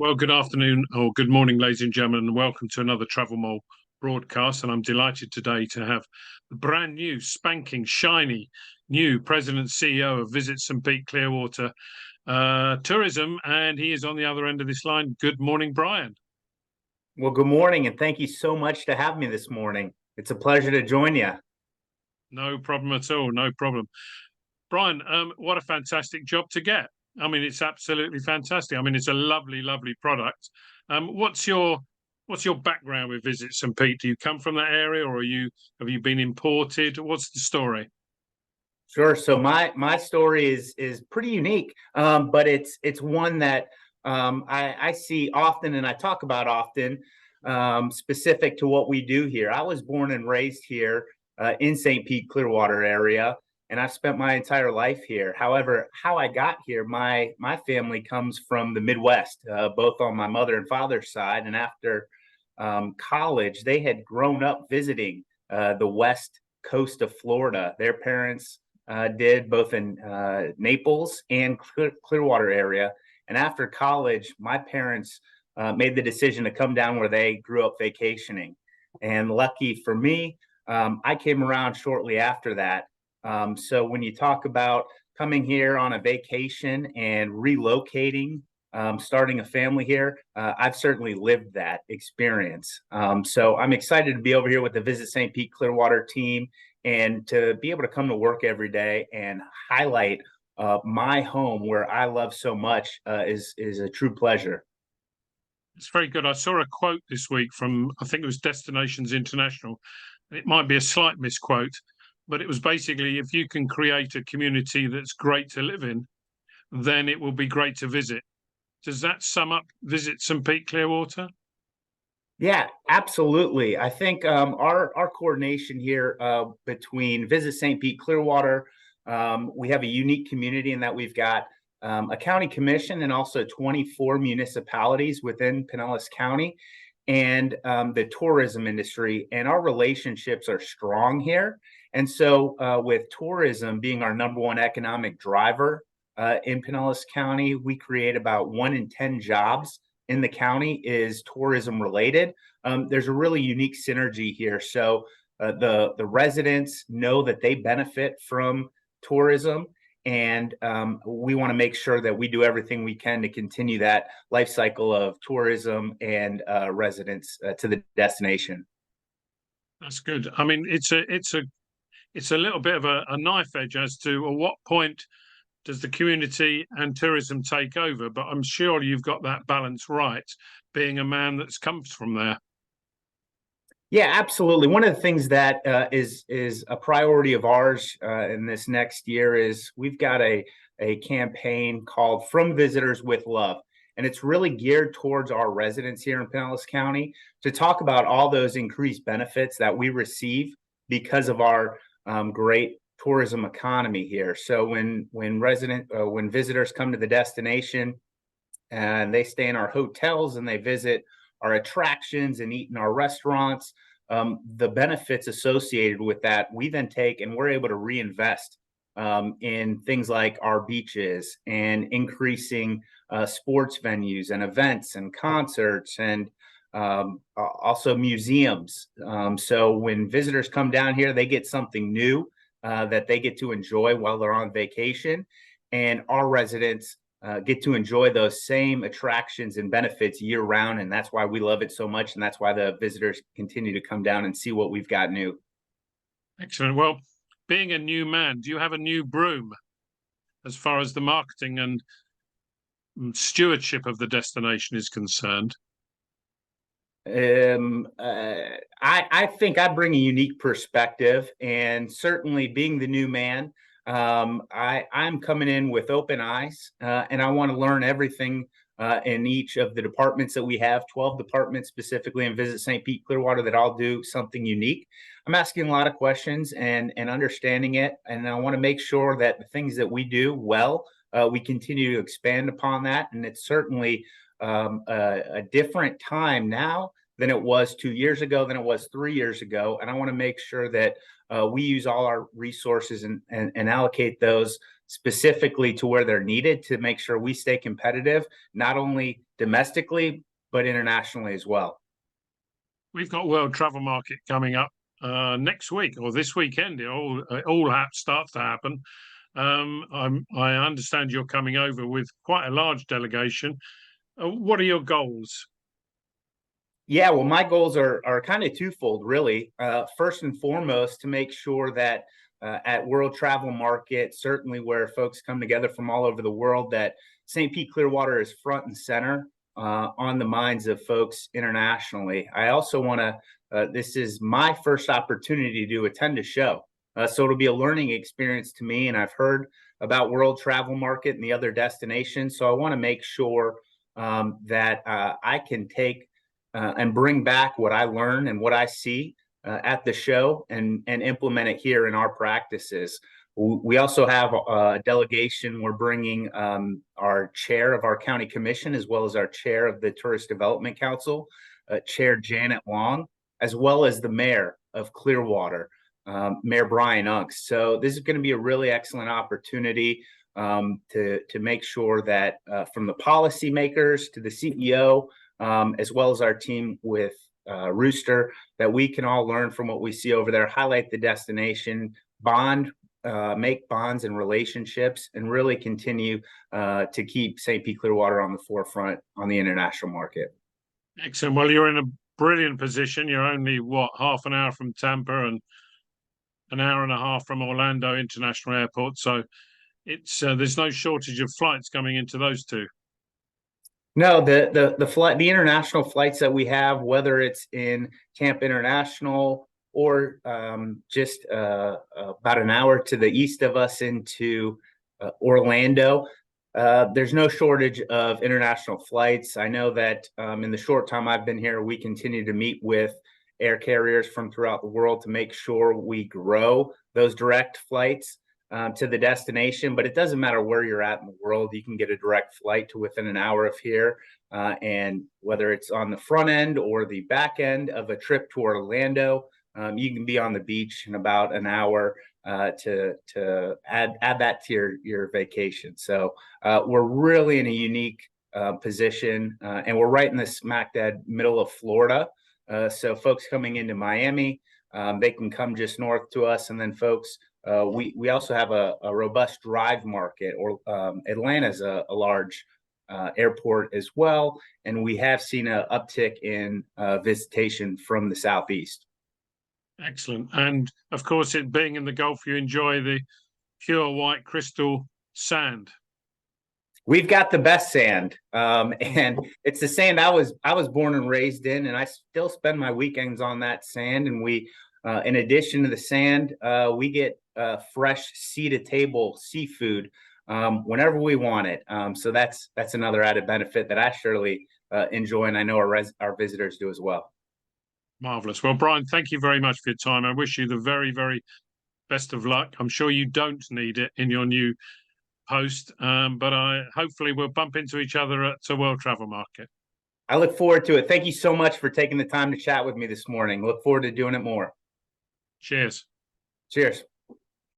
Well, good afternoon or good morning, ladies and gentlemen, and welcome to another Travel Mole broadcast. And I'm delighted today to have the brand new, spanking, shiny, new President and CEO of Visit St. Pete Clearwater Tourism. And he is on the other end of this line. Good morning, Brian. Well, good morning, and thank you so much to have me this morning. It's a pleasure to join you. No problem at all. No problem. Brian, what a fantastic job to get. I mean, it's absolutely fantastic. I mean, it's a lovely, lovely product. What's your background with Visit St. Pete? Do you come from that area, or have you been imported? What's the story? Sure. So my story is pretty unique, but it's one that I see often and I talk about often, specific to what we do here. I was born and raised here in St. Pete, Clearwater area, and I've spent my entire life here. However, how I got here, my family comes from the Midwest, both on my mother and father's side. And after college, they had grown up visiting the west coast of Florida. Their parents did both in Naples and Clearwater area. And after college, my parents made the decision to come down where they grew up vacationing. And lucky for me, I came around shortly after that. So when you talk about coming here on a vacation and relocating, starting a family here, I've certainly lived that experience. So I'm excited to be over here with the Visit St. Pete Clearwater team and to be able to come to work every day and highlight my home where I love so much is a true pleasure. It's very good. I saw a quote this week from, I think it was Destinations International. It might be a slight misquote, but it was basically, if you can create a community that's great to live in, then it will be great to visit. Does that sum up Visit St. Pete Clearwater? Yeah, absolutely. I think our coordination here between Visit St. Pete Clearwater, we have a unique community in that we've got a county commission and also 24 municipalities within Pinellas County and the tourism industry. And our relationships are strong here. And so with tourism being our number one economic driver in Pinellas County, we create about 1 in 10 jobs in the county is tourism related. There's a really unique synergy here. So the residents know that they benefit from tourism, and we want to make sure that we do everything we can to continue that life cycle of tourism and residents to the destination. That's good. I mean, it's a little bit of a knife edge as to at what point does the community and tourism take over? But I'm sure you've got that balance right, being a man that's comes from there. Yeah, absolutely. One of the things that is a priority of ours in this next year is we've got a campaign called From Visitors with Love. And it's really geared towards our residents here in Pinellas County to talk about all those increased benefits that we receive because of our great tourism economy here. So when visitors come to the destination and they stay in our hotels and they visit our attractions and eat in our restaurants, the benefits associated with that, we then take and we're able to reinvest in things like our beaches and increasing sports venues and events and concerts and also museums. So when visitors come down here, they get something new that they get to enjoy while they're on vacation. And our residents get to enjoy those same attractions and benefits year round. And that's why we love it so much. And that's why the visitors continue to come down and see what we've got new. Excellent. Well, being a new man, do you have a new broom as far as the marketing and stewardship of the destination is concerned? I think I bring a unique perspective, and certainly being the new man, I'm coming in with open eyes, and I want to learn everything in each of the departments that we have, 12 departments specifically in Visit St. Pete Clearwater that all do something unique. I'm asking a lot of questions and understanding it, and I want to make sure that the things that we do well, we continue to expand upon that. And it's certainly a different time now than it was 2 years ago, than it was 3 years ago. And I want to make sure that we use all our resources and allocate those specifically to where they're needed to make sure we stay competitive, not only domestically, but internationally as well. We've got World Travel Market coming up next week or this weekend. It all starts to happen. I understand you're coming over with quite a large delegation. What are your goals? Yeah, well, my goals are kind of twofold, really. First and foremost, to make sure that at World Travel Market, certainly where folks come together from all over the world, that St. Pete Clearwater is front and center on the minds of folks internationally. I also want to, this is my first opportunity to attend a show. So it'll be a learning experience to me. And I've heard about World Travel Market and the other destinations. So I want to make sure that I can take and bring back what I learn and what I see at the show and implement it here in our practices. We also have a delegation. We're bringing our chair of our county commission, as well as our chair of the Tourist Development Council, Chair Janet Long, as well as the mayor of Clearwater, Mayor Brian Unks. So this is going to be a really excellent opportunity to make sure that from the policymakers to the CEO, as well as our team with Rooster, that we can all learn from what we see over there, highlight the destination, make bonds and relationships, and really continue to keep St. Pete Clearwater on the forefront on the international market. Excellent. Well, you're in a brilliant position. You're only, half an hour from Tampa and an hour and a half from Orlando International Airport. So it's there's no shortage of flights coming into those two. No, the international flights that we have, whether it's in Camp International or just about an hour to the east of us into Orlando, there's no shortage of international flights. I know that in the short time I've been here, we continue to meet with air carriers from throughout the world to make sure we grow those direct flights to the destination. But it doesn't matter where you're at in the world, you can get a direct flight to within an hour of here. And whether it's on the front end or the back end of a trip to Orlando, you can be on the beach in about an hour to add that to your vacation. So we're really in a unique position, and we're right in the smack dab middle of Florida. So folks coming into Miami, they can come just north to us, and then folks, we also have a robust drive market, or Atlanta's a large airport as well, and we have seen an uptick in visitation from the southeast. Excellent. And of course, it being in the Gulf, you enjoy the pure white crystal sand. We've got the best sand, and it's the sand I was born and raised in, and I still spend my weekends on that sand. And we, in addition to the sand, we get fresh sea-to-table seafood whenever we want it. So that's another added benefit that I surely enjoy, and I know our visitors do as well. Marvelous. Well, Brian, thank you very much for your time. I wish you the very, very best of luck. I'm sure you don't need it in your new post, but hopefully we'll bump into each other at the World Travel Market. I look forward to it. Thank you so much for taking the time to chat with me this morning. Look forward to doing it more. Cheers. Cheers.